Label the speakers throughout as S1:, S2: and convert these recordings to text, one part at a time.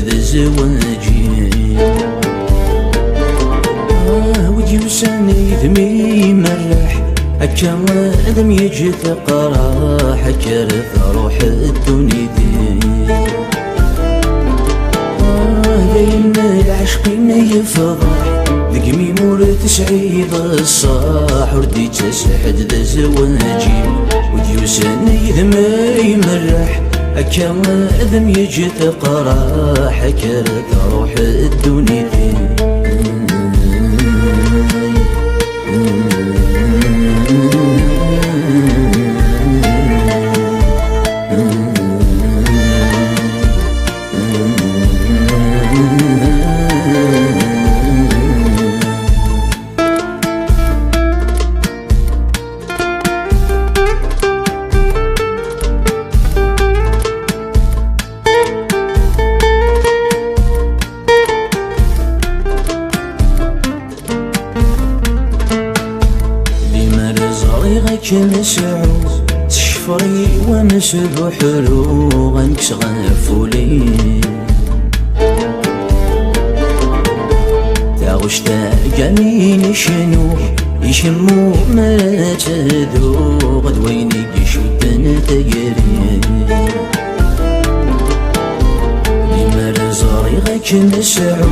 S1: ذا زواجي ودي وساني ذمي مرح هكا ذم يجي ثقرا حكرت روح الدنيا دي دايم العشقين يفضح ذقمي مور تسعيد الصاح وردي تسحد ذا زواجي ودي وساني ذمي مرح هكا ذم يجي ثقرا حكرت روح الدنيا دي كنسعو تشفري ومسبو حلو غنكس غنفولي تاغش تاقامين شنو يشمو ما تدو غد ويني يشدن تقري لما رزاري غنسعو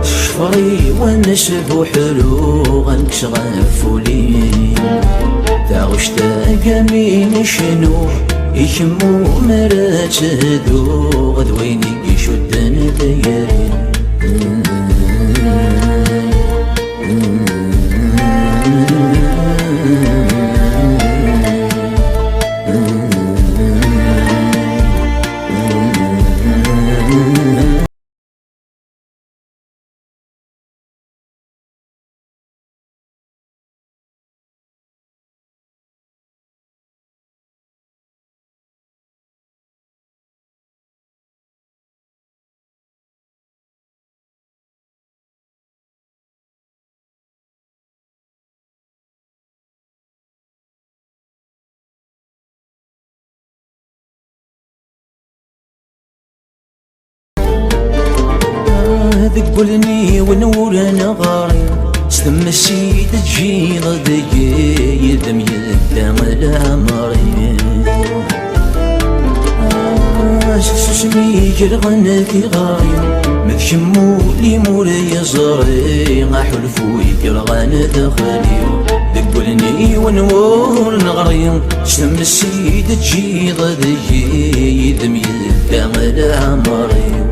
S1: تشفري ومسبو حلو غنكس غنفولي تاغش تاقامين شنو يشمو مرات دو غد ويني يشدن دياري ذقلني ونور نغاري سلم السيد تجي ضدقي يدم يدم الامري سسمي جرغن في غاري مكشمو لي مور يزري غحلفو يجرغن دخلي ذقلني ونور نغاري سلم السيد تجي ضدقي يدم يدم الامري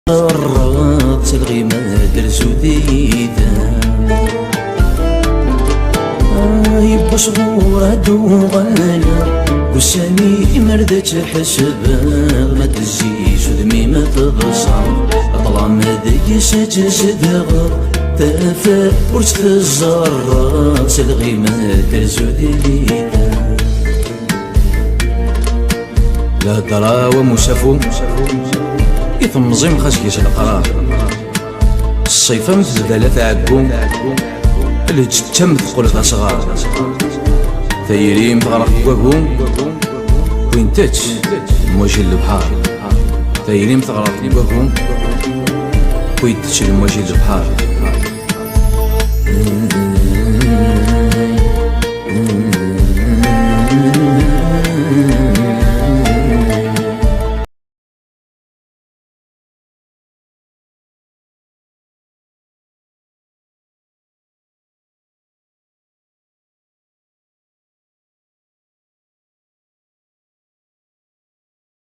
S1: قربت الغيمة درس وديدا يبقى صغورة دوغانا وسامي مردت حسب ما تزيز ودمي ما تضصع طلع دقي سجسدغ تافا ورث الزرات الغيمة درس وديدا لا ترى ومسافو يثمزيم خاسكيس القرار الصيفة متزدالة عقوم اللي تتم تقول صغار ثيريم تغرق وقوم وين تتش موجه البحار ثيريم تغرق وقوم وين تتش موجه البحار